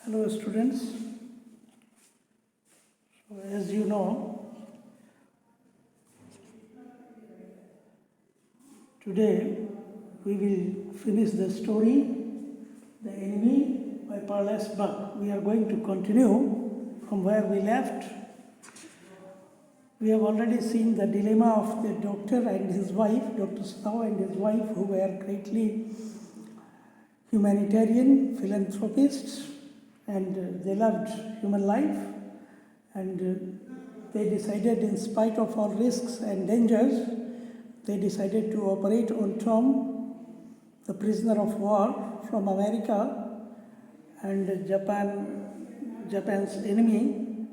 Hello students. So as you know, today we will finish the story The Enemy by Parles Buck. We are going to continue from where we left. We have already seen the dilemma of the doctor and his wife, Dr. Sadao and his wife, who were greatly humanitarian philanthropists, and they loved human life, and they decided, in spite of all risks and dangers, they decided to operate on Tom, the prisoner of war from America and Japan's enemy.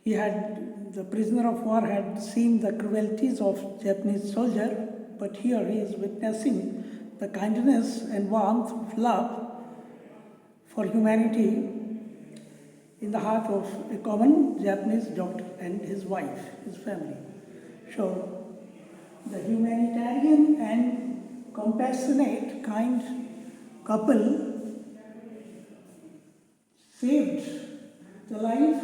The prisoner of war had seen the cruelties of Japanese soldier, but here he is witnessing the kindness and warmth of love for humanity in the heart of a common Japanese doctor and his wife, his family. So, the humanitarian and compassionate, kind couple saved the life.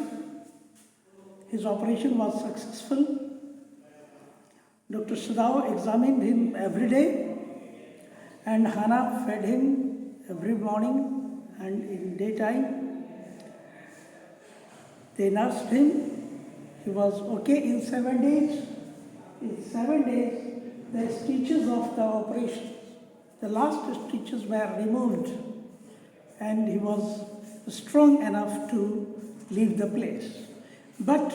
His operation was successful. Dr. Sadao examined him every day, and Hana fed him every morning and in daytime. They nursed him. He was okay in 7 days. In 7 days, the stitches of the operation, the last stitches were removed, and he was strong enough to leave the place. But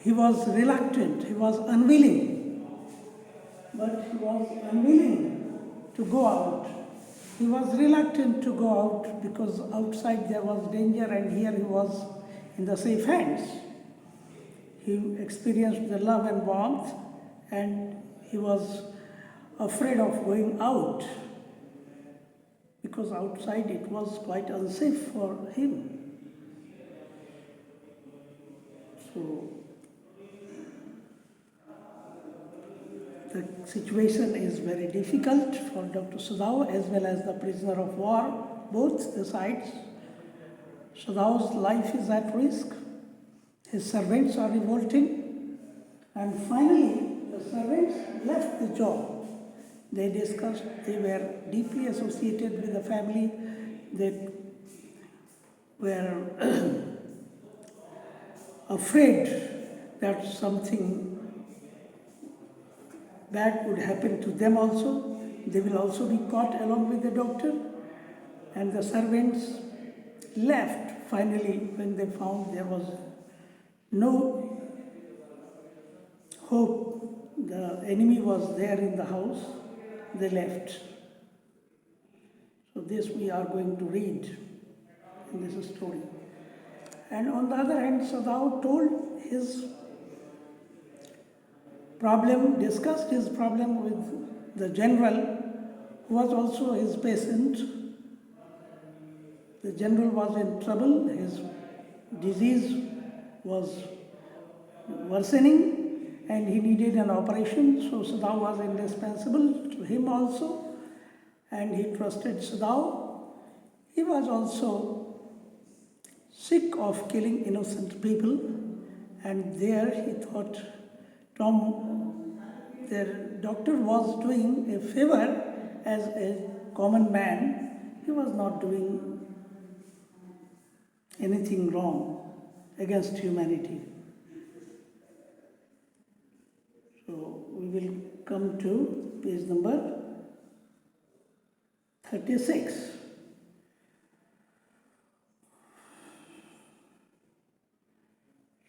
he was reluctant, he was unwilling. But he was unwilling to go out. He was reluctant to go out because outside there was danger, and here he was in the safe hands. He experienced the love and warmth, and he was afraid of going out because outside it was quite unsafe for him. So the situation is very difficult for Dr. Sadao as well as the prisoner of war, both the sides. Sadao's life is at risk. His servants are revolting. And finally, the servants left the job. They discussed, they were deeply associated with the family. They were afraid that something bad would happen to them also. They will also be caught along with the doctor. And the servants left finally when they found there was no hope. The enemy was there in the house. They left. So this we are going to read in this story. And on the other hand, Sadao told his problem, discussed his problem with the general, who was also his patient. The general was in trouble. His disease was worsening, and he needed an operation, so Sadao was indispensable to him also, and he trusted Sadao. He was also sick of killing innocent people, and there he thought their doctor was doing a favor as a common man. He was not doing anything wrong against humanity. So we will come to page number 36.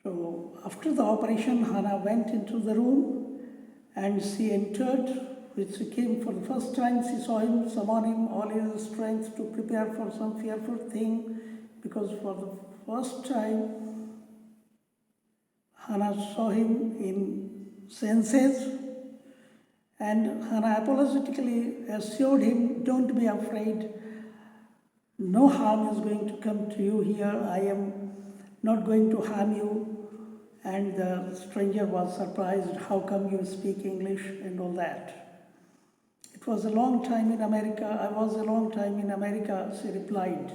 So after the operation, Hana went into the room and she entered, which she came for the first time. She saw him, summon him all his strength to prepare for some fearful thing, because for the first time Hana saw him in senses, and Hana apologetically assured him, "Don't be afraid. No harm is going to come to you here. I am not going to harm you." And the stranger was surprised, "How come you speak English?" and all that. It It was a long time in America. I was a long time in America, she replied.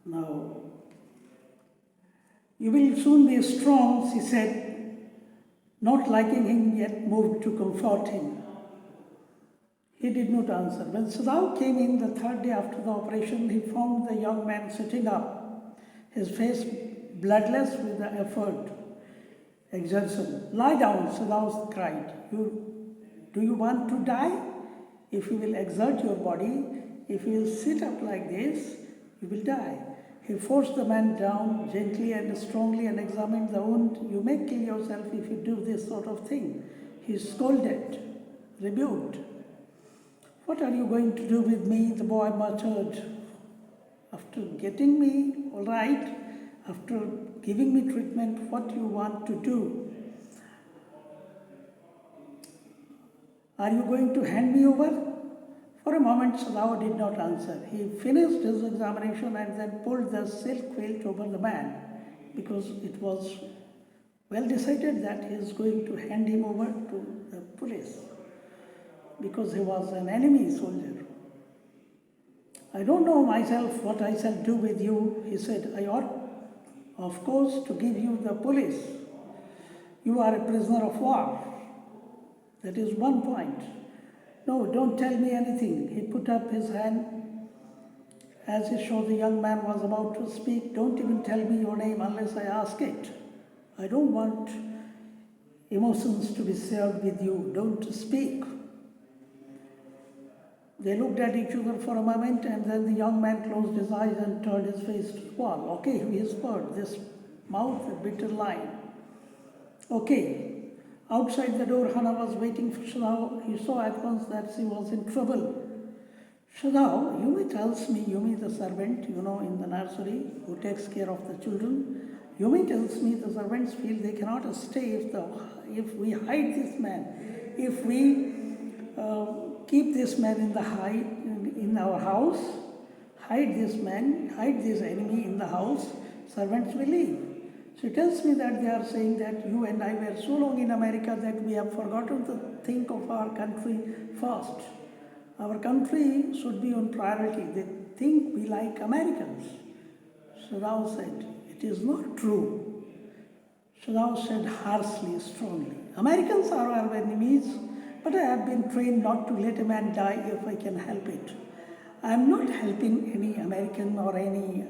Now, you will soon be strong, she said, not liking him yet moved to comfort him. He did not answer. When Sadao came in the third day after the operation, he found the young man sitting up, his face bloodless with the effort, exertion. Lie down, Sadao cried. Do you want to die? If you will exert your body, if you will sit up like this, you will die. He forced the man down gently and strongly and examined the wound. You may kill yourself if you do this sort of thing. He scolded, rebuked. What are you going to do with me? The boy muttered. After getting me all right, after giving me treatment, what you want to do? Are you going to hand me over? For a moment, Sadao did not answer. He finished his examination and then pulled the silk quilt over the man because it was well decided that he is going to hand him over to the police because he was an enemy soldier. I don't know myself what I shall do with you, he said. I ought, of course, to give you the police. You are a prisoner of war. That is one point. No, don't tell me anything. He put up his hand as he showed the young man was about to speak. Don't even tell me your name unless I ask it. I don't want emotions to be shared with you. Don't speak. They looked at each other for a moment and then the young man closed his eyes and turned his face to the wall. Okay, he whispered, this mouth a bitter line. Okay. Outside the door, Hana was waiting for Sadao. He saw at once that she was in trouble. Sadao, Yumi tells me, Yumi the servant, in the nursery, who takes care of the children, Yumi tells me the servants feel they cannot stay if we hide this man. If we keep this man in our house, hide this man, hide this enemy in the house, servants will leave. She tells me that they are saying that you and I were so long in America that we have forgotten to think of our country first. Our country should be on priority. They think we like Americans. Sadao said, it is not true. Sadao said harshly, strongly, Americans are our enemies, but I have been trained not to let a man die if I can help it. I am not helping any American or any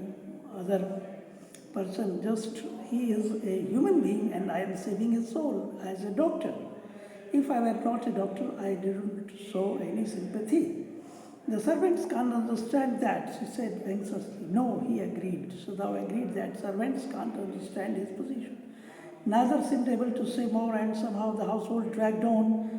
other person, just he is a human being and I am saving his soul as a doctor. If I were not a doctor, I didn't show any sympathy. The servants can't understand that, she said anxiously. No, he agreed. Sadao agreed that servants can't understand his position. Neither seemed able to say more and somehow the household dragged on.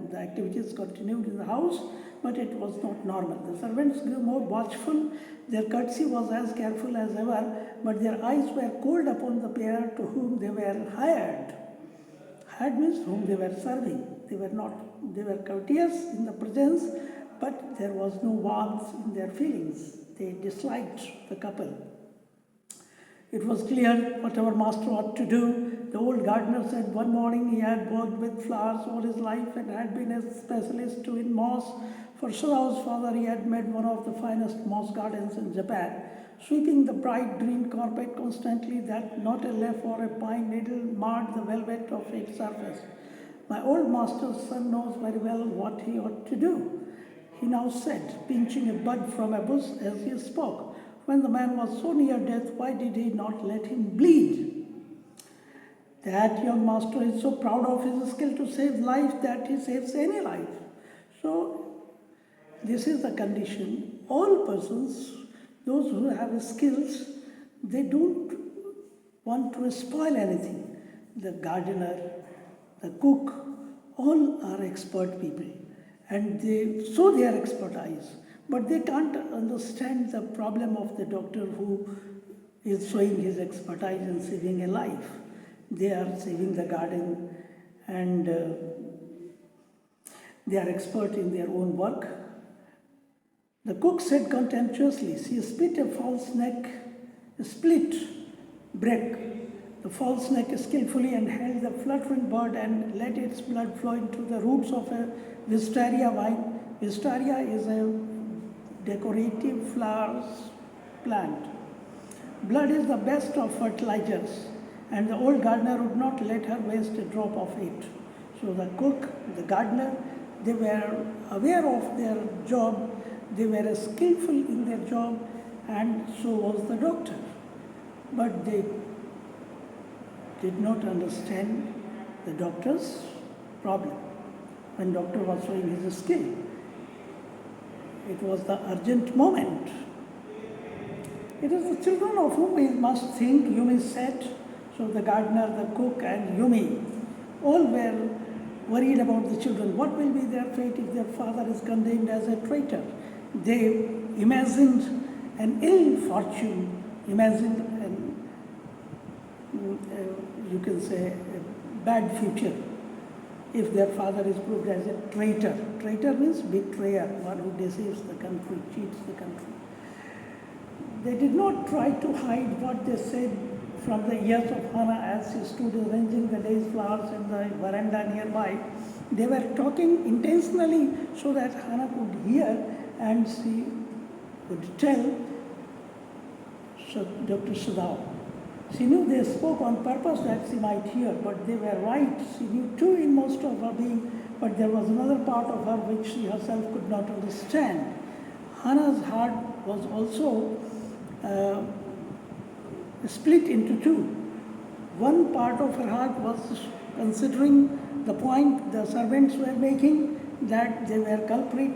The activities continued in the house, but it was not normal. The servants grew more watchful. Their courtesy was as careful as ever, but their eyes were cold upon the pair to whom they were hired. Hired means whom they were serving. They were courteous in the presence, but there was no warmth in their feelings. They disliked the couple. It was clear what our master ought to do. The old gardener said one morning he had worked with flowers all his life and had been a specialist in moss. For Sadao's father, he had made one of the finest moss gardens in Japan, sweeping the bright green carpet constantly that not a leaf or a pine needle marred the velvet of its surface. My old master's son knows very well what he ought to do, he now said, pinching a bud from a bush as he spoke. When the man was so near death, why did he not let him bleed? That young master is so proud of his skill to save life that he saves any life. So, this is the condition. All persons, those who have skills, they don't want to spoil anything. The gardener, the cook, all are expert people and they show their expertise, but they can't understand the problem of the doctor who is showing his expertise in saving a life. They are saving the garden and they are expert in their own work. The cook said contemptuously, "She split a false neck, break the false neck skillfully and held the fluttering bird and let its blood flow into the roots of a wisteria vine." Wisteria is a decorative flowers plant. Blood is the best of fertilizers, and the old gardener would not let her waste a drop of it. So the cook, the gardener, they were aware of their job, they were skillful in their job, and so was the doctor. But they did not understand the doctor's problem when doctor was showing his skill. It was the urgent moment. It is the children of whom we must think, Yumi said. So the gardener, the cook, and Yumi all were worried about the children. What will be their fate if their father is condemned as a traitor? They imagined an ill fortune, imagined you can say, a bad future if their father is proved as a traitor. Traitor means betrayer, one who deceives the country, cheats the country. They did not try to hide what they said from the ears of Hannah as she stood arranging the day's flowers in the veranda nearby. They were talking intentionally so that Hannah could hear and she would tell Dr. Sadao. She knew they spoke on purpose that she might hear, but they were right. She knew too in most of her being, but there was another part of her which she herself could not understand. Hannah's heart was also split into two. One part of her heart was considering the point the servants were making, that they were culprit,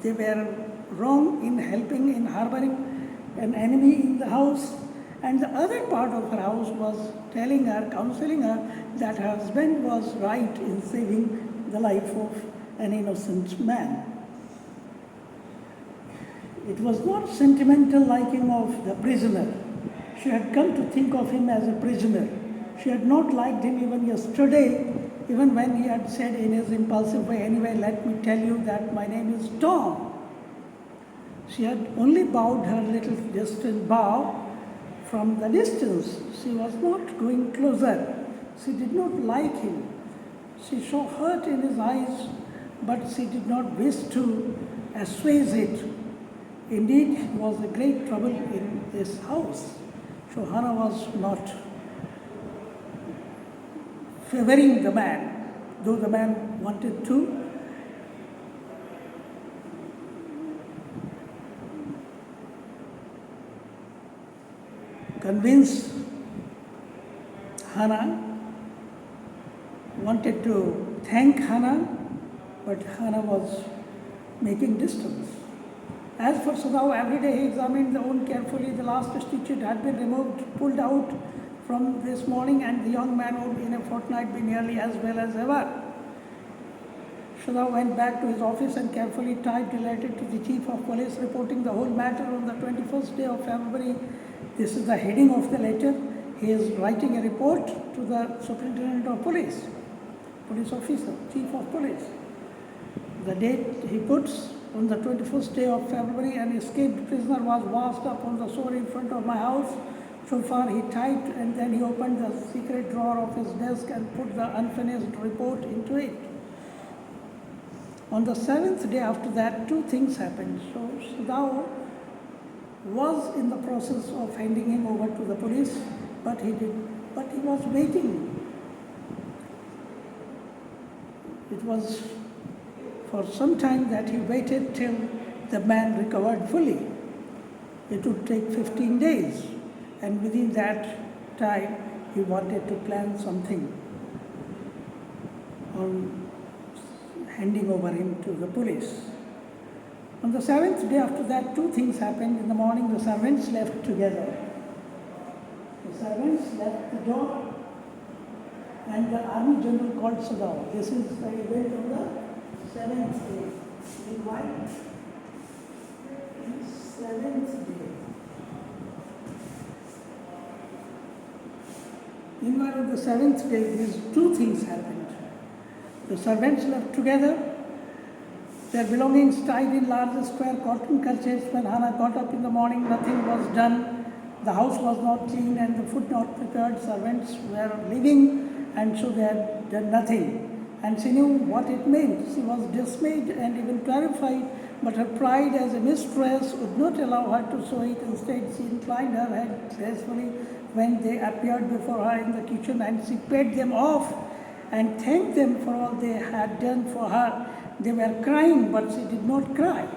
they were wrong in helping, in harboring an enemy in the house. And the other part of her house was telling her, counseling her, that her husband was right in saving the life of an innocent man. It was not sentimental liking of the prisoner. She had come to think of him as a prisoner. She had not liked him even yesterday, even when he had said in his impulsive way, "Anyway, let me tell you that my name is Tom." She had only bowed her little distant bow from the distance. She was not going closer. She did not like him. She saw hurt in his eyes, but she did not wish to assuage it. Indeed, he was a great trouble in this house. So Hannah was not favoring the man, though the man wanted to. Convince Hannah, wanted to thank Hannah, but Hannah was making distance. As for Sadao, every day he examined the wound carefully. The last stitch had been removed, pulled out from this morning, and the young man would in a fortnight be nearly as well as ever. Sadao went back to his office and carefully typed a letter to the chief of police reporting the whole matter on the 21st day of February. This is the heading of the letter. He is writing a report to the superintendent of police, police officer, chief of police. The date he puts, on the 21st day of February, an escaped prisoner was washed up on the shore in front of my house. So far he typed, and then he opened the secret drawer of his desk and put the unfinished report into it. On the 7th day after that, two things happened. So Sadao was in the process of handing him over to the police, but he was waiting. It was for some time that he waited till the man recovered fully. It would take 15 days, and within that time he wanted to plan something on handing over him to the police. On the 7th day after that, two things happened. In the morning, the servants left together. The servants left the door, and the army general called Sadao. This is the event of the 7th day. Meanwhile, 7th day. Meanwhile, on the 7th day, these two things happened. The servants left together, Their belongings tied in large square cotton kerchiefs. When Hannah got up in the morning, nothing was done. The house was not clean and the food not prepared. Servants were leaving, and so they had done nothing. And she knew what it meant. She was dismayed and even terrified, but her pride as a mistress would not allow her to show it. Instead, she inclined her head gracefully when they appeared before her in the kitchen, and she paid them off and thanked them for all they had done for her. They were crying, but she did not cry.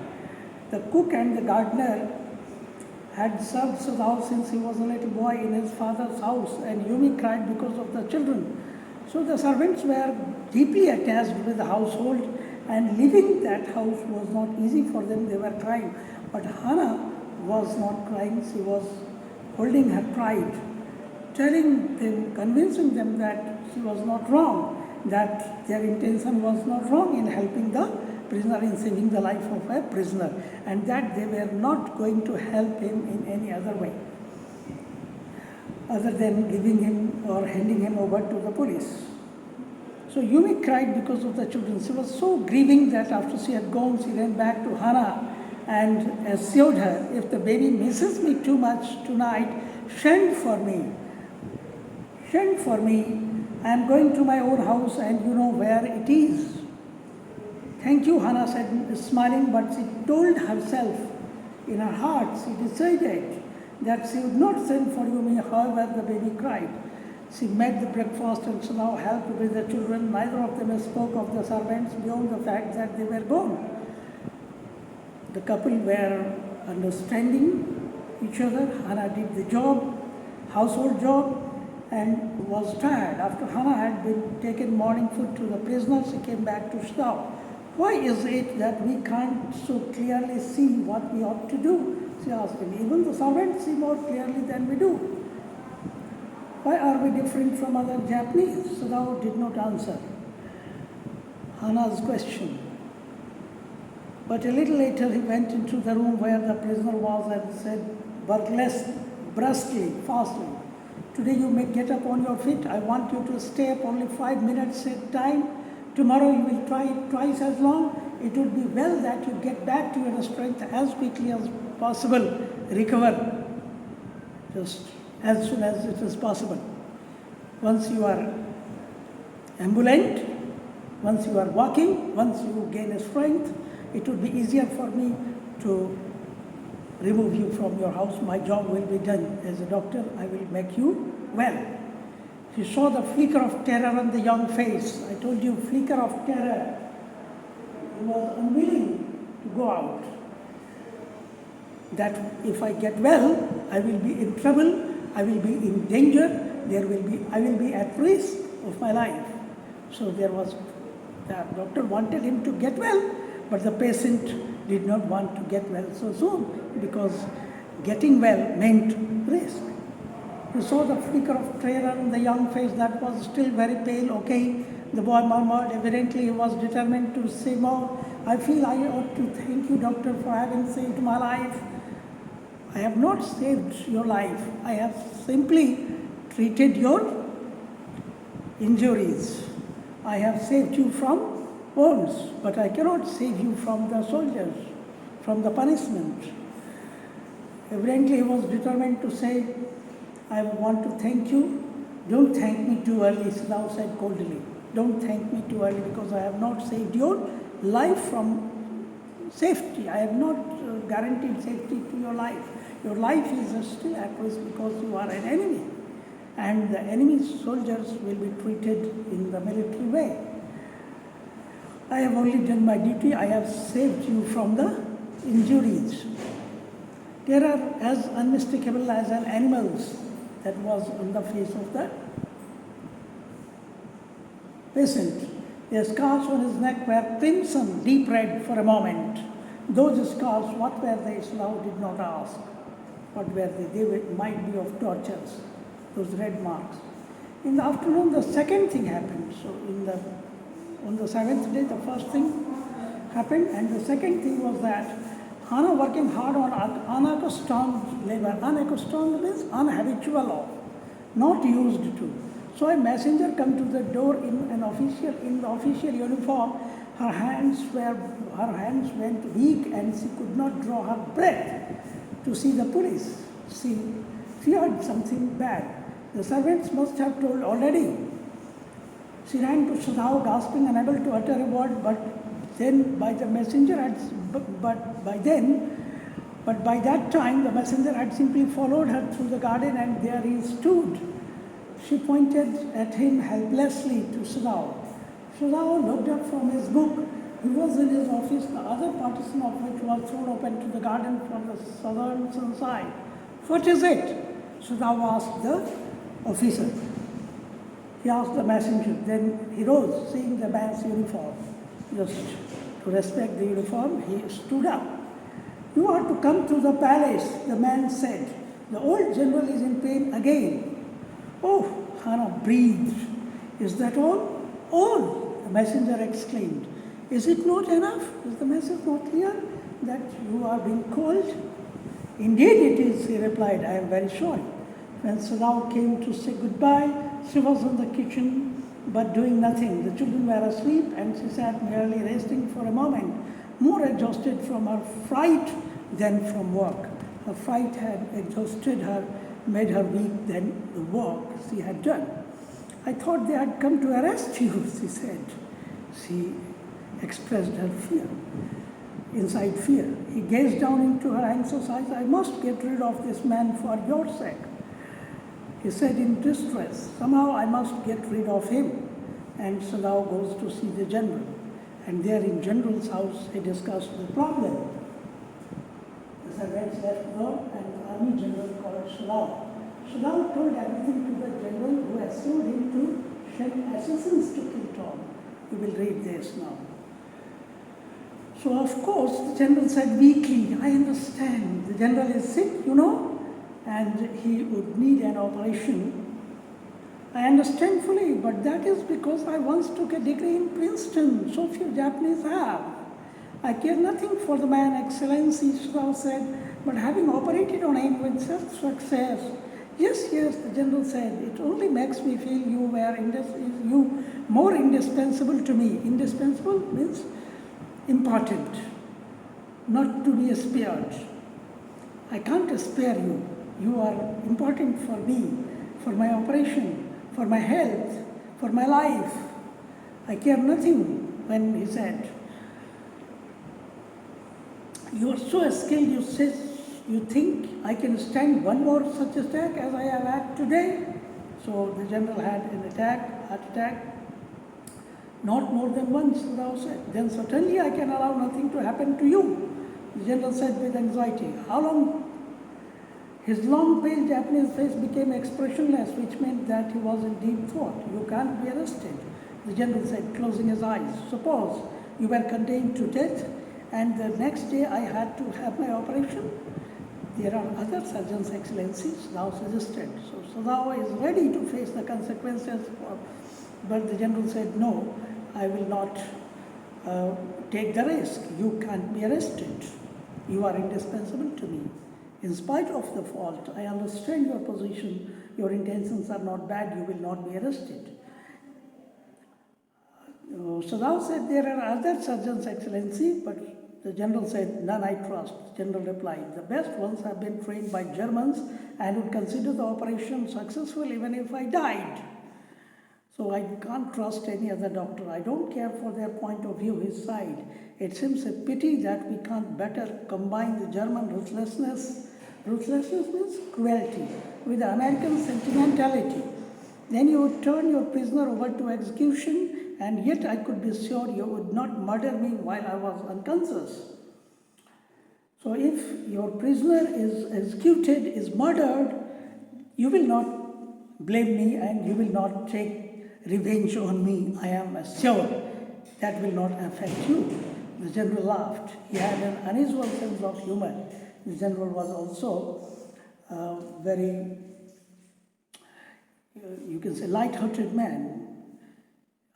The cook and the gardener had served Sadao since he was a little boy in his father's house, and Yumi cried because of the children. So the servants were deeply attached with the household, and leaving that house was not easy for them. They were crying. But Hannah was not crying. She was holding her pride, telling them, convincing them that she was not wrong, that their intention was not wrong in helping the prisoner, in saving the life of a prisoner, and that they were not going to help him in any other way other than giving him or handing him over to the police. So Yumi cried because of the children. She was so grieving that after she had gone, she ran back to Hannah and assured her, if the baby misses me too much tonight, send for me. Send for me. I am going to my own house and you know where it is. Thank you, Hannah said, smiling, but she told herself in her heart, she decided that she would not send for Yumi, however the baby cried. She made the breakfast and somehow helped with the children. Neither of them spoke of the servants beyond the fact that they were gone. The couple were understanding each other. Hannah did the job, household job, and was tired. After Hannah had been taken morning food to the prisoner, she came back to Sadao. Why is it that we can't so clearly see what we ought to do? She asked him. Even the servants see more clearly than we do. Why are we different from other Japanese? Sadao did not answer Hannah's question. But a little later he went into the room where the prisoner was and said brusquely, fastly, today you may get up on your feet. I want you to stay up only 5 minutes at time. Tomorrow you will try it twice as long. It would be well that you get back to your strength as quickly as possible. Recover just as soon as it is possible. Once you are ambulant, once you are walking, once you gain strength, it would be easier for me to remove you from your house. My job will be done. As a doctor, I will make you well. She saw the flicker of terror on the young face. I told you, flicker of terror. He was unwilling to go out. That if I get well, I will be in trouble, I will be in danger, I will be at risk of my life. So the doctor wanted him to get well, but the patient did not want to get well so soon because getting well meant risk. You saw the flicker of terror in the young face that was still very pale. Okay, the boy murmured. Evidently he was determined to say more. I feel I ought to thank you, doctor, for having saved my life. I have not saved your life. I have simply treated your injuries. I have saved you from wounds, but I cannot save you from the soldiers, from the punishment. Evidently he was determined to say, I want to thank you. Don't thank me too early, Sadao said coldly. Don't thank me too early because I have not saved your life from safety. I have not guaranteed safety to your life. Your life is still at risk because you are an enemy. And the enemy's soldiers will be treated in the military way. I have only done my duty. I have saved you from the injuries. Terror as unmistakable as an animal's that was on the face of the patient. The scars on his neck were crimson, deep red for a moment. Those scars, what were they? Sadao did not ask. What were they? They might be of tortures, those red marks. In the afternoon, the second thing happened. So on the seventh day, the first thing happened, and the second thing was that Hannah working hard on unaccustomed labor. Unaccustomed means unhabitual of, not used to. So a messenger come to the door in the official uniform. Her hands went weak and she could not draw her breath to see the police. She feared something bad. The servants must have told already. She ran to Sadao, gasping, unable to utter a word, but by that time the messenger had simply followed her through the garden, and there he stood. She pointed at him helplessly to Sadao. Sadao looked up from his book. He was in his office, the other partition of which was thrown open to the garden from the southern side. What is it? Sadao asked the officer. He asked the messenger. Then he rose, seeing the man's uniform. Just to respect the uniform, he stood up. You are to come to the palace, the man said. The old general is in pain again. Oh, Hannah breathed. Is that all? All, the messenger exclaimed. Is it not enough? Is the message not clear that you are being called? Indeed it is, he replied. I am very sorry. When Sadao came to say goodbye, she was in the kitchen but doing nothing. The children were asleep and she sat merely resting for a moment, more exhausted from her fright than from work. Her fright had exhausted her, made her weak than the work she had done. I thought they had come to arrest you, she said. She expressed her fear, inside fear. He gazed down into her anxious eyes. I must get rid of this man for your sake. He said in distress, somehow I must get rid of him. And Sadao goes to see the general. And there in general's house, he discussed the problem. The servants left word and the army general called Sadao. Sadao told everything to the general, who assured him to send assassins to kill Tom. You will read this now. So of course, the general said weakly, I understand. The general is sick, and he would need an operation. I understand fully, but that is because I once took a degree in Princeton. So few Japanese have. I care nothing for the man, Excellency, Sadao said, but having operated on him with such success, yes, the general said, it only makes me feel you more indispensable to me. Indispensable means important, not to be spared. I can't spare you. You are important for me, for my operation, for my health, for my life. I care nothing when he said, you are so skilled, you think I can stand one more such attack as I have had today? So the general had an heart attack, not more than once, Sadao said. Then certainly I can allow nothing to happen to you, the general said with anxiety. How long? His long, pale Japanese face became expressionless, which meant that he was in deep thought. You can't be arrested, the general said, closing his eyes. Suppose you were condemned to death and the next day I had to have my operation. There are other surgeons, Excellency, Sadao suggested. So Sadao is ready to face the consequences, but the general said, no, I will not take the risk. You can't be arrested. You are indispensable to me. In spite of the fault, I understand your position. Your intentions are not bad. You will not be arrested. Sadao said, there are other surgeons, Excellency, but the general said, none I trust. The general replied, the best ones have been trained by Germans and would consider the operation successful even if I died. So I can't trust any other doctor. I don't care for their point of view, his side. It seems a pity that we can't better combine the German ruthlessness means cruelty, with the American sentimentality. Then you would turn your prisoner over to execution, and yet I could be sure you would not murder me while I was unconscious. So if your prisoner is executed, is murdered, you will not blame me and you will not take revenge on me. I am sure that will not affect you. The general laughed. He had an unusual sense of humor. The general was also very, you can say, light-hearted man.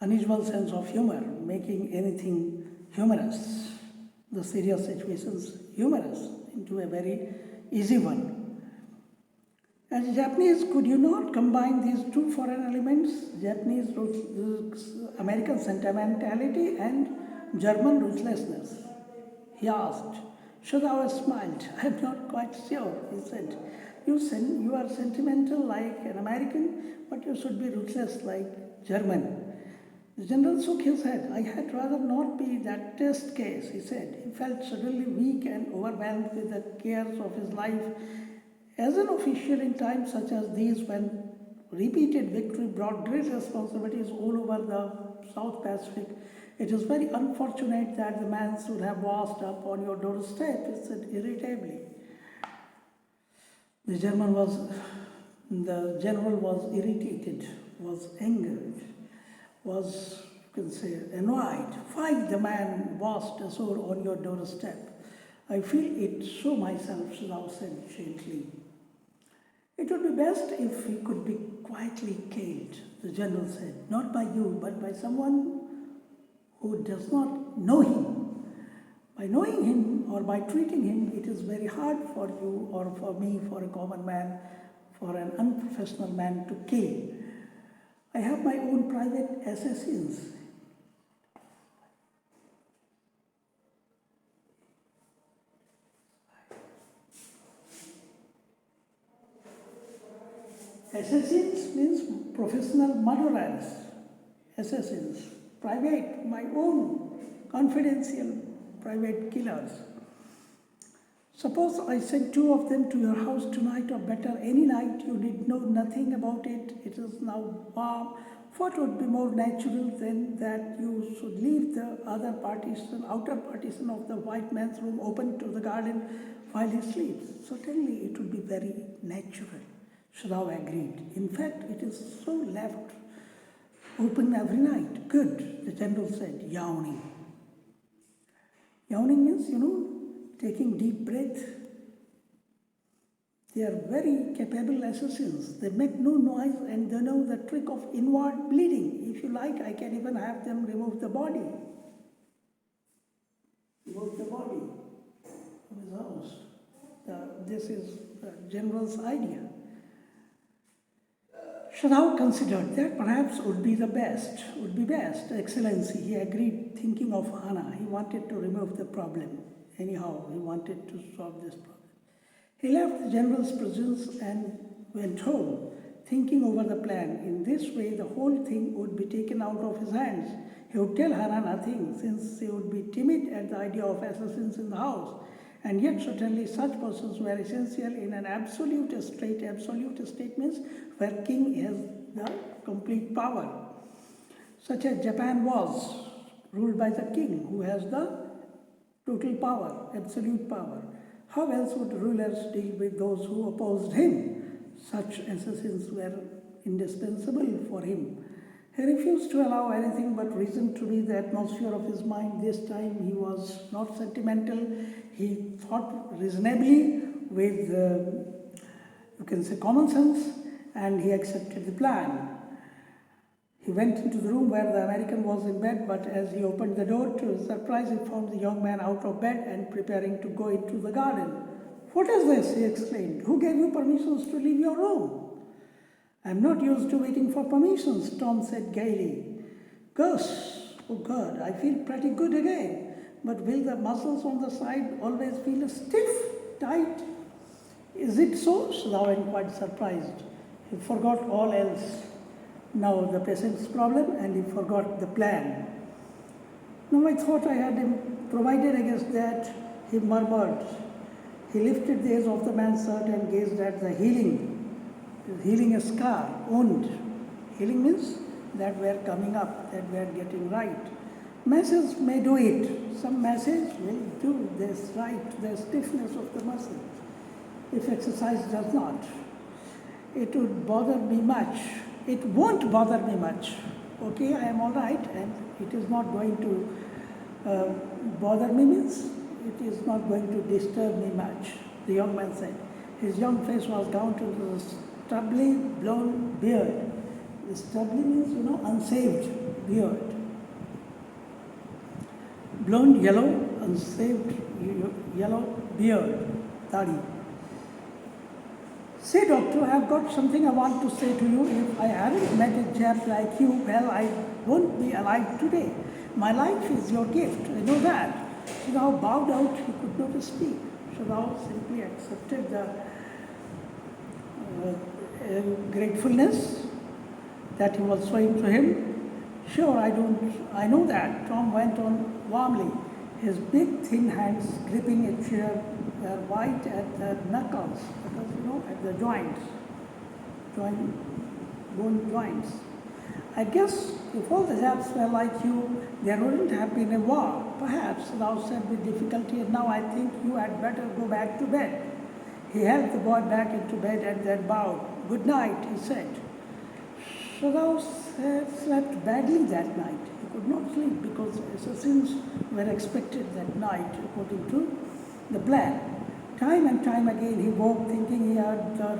Unusual sense of humor, making anything humorous, the serious situations humorous, into a very easy one. As Japanese, could you not combine these two foreign elements, Japanese American sentimentality and German ruthlessness? He asked. Shodhauer smiled. I'm not quite sure, he said. You are sentimental like an American, but you should be ruthless like German. The general shook his head. I had rather not be that test case, he said. He felt suddenly weak and overwhelmed with the cares of his life. As an official in times such as these, when repeated victory brought great responsibilities all over the South Pacific, it is very unfortunate that the man should have washed up on your doorstep, he said irritably. The general was irritated, was angered, was, you can say, annoyed. Why the man washed ashore on your doorstep? I feel it so myself, Shodhau said gently. It would be best if he could be quietly killed, the general said, not by you, but by someone who does not know him. By knowing him or by treating him, it is very hard for you or for me, for a common man, for an unprofessional man to kill. I have my own private assassins. Assassins means professional murderers. Assassins. Private, my own confidential private killers. Suppose I send two of them to your house tonight, or better, any night. You need know nothing about it. It is now warm. What would be more natural than that you should leave the outer partition of the white man's room open to the garden while he sleeps? Certainly it would be very natural. Shodhau agreed. In fact, it is so left open every night. Good, the general said, yawning. Yawning means, taking deep breath. They are very capable assassins. They make no noise and they know the trick of inward bleeding. If you like, I can even have them remove the body. Remove the body from his house. This is the general's idea. Shodhau considered that perhaps would be best. Excellency, he agreed, thinking of Hana. He wanted to remove the problem. Anyhow, he wanted to solve this problem. He left the general's presence and went home, thinking over the plan. In this way, the whole thing would be taken out of his hands. He would tell Hana nothing, since he would be timid at the idea of assassins in the house. And yet, certainly, such persons were essential in an absolute state. Absolute state means where king has the complete power, such as Japan was, ruled by the king, who has the total power, absolute power. How else would rulers deal with those who opposed him? Such assassins were indispensable for him. He refused to allow anything but reason to be the atmosphere of his mind. This time he was not sentimental. He thought reasonably with, you can say, common sense, and he accepted the plan. He went into the room where the American was in bed, but as he opened the door, to his surprise, he found the young man out of bed and preparing to go into the garden. What is this? He exclaimed. Who gave you permissions to leave your room? I'm not used to waiting for permissions, Tom said gaily. Gus, oh God, I feel pretty good again. But will the muscles on the side always feel stiff, tight? Is it so? Shodhau inquired, surprised. He forgot all else. Now the patient's problem, and he forgot the plan. Now I thought I had him provided against that, he murmured. He lifted the edge of the man's shirt and gazed at the healing scar, wound. Healing means that we are coming up, that we are getting right. Massage may do it. Some massage will do this right, the stiffness of the muscle. If exercise does not, it would bother me much. It won't bother me much. Okay, I am all right, and it is not going to bother me means it is not going to disturb me much, the young man said. His young face was down to the stubbly blonde beard. The stubbly means, unsaved beard. Blonde, yellow, unsaved yellow beard, tadi. Say, doctor, I have got something I want to say to you. If I hadn't met a chap like you, well, I won't be alive today. My life is your gift, I know that. Shadao bowed out, he could not speak. Shadao simply accepted the gratefulness that he was showing to him. Sure, I know that, Tom went on warmly, his big thin hands gripping a chair were white at the knuckles, at the joints, bone joints. I guess if all the Japs were like you, there wouldn't have been a war. Perhaps, Rao said with difficulty, and now I think you had better go back to bed. He helped the boy back into bed and then bowed. Good night, he said. Shadao slept badly that night. He could not sleep because assassins were expected that night, according to the plan. Time and time again he woke thinking he had the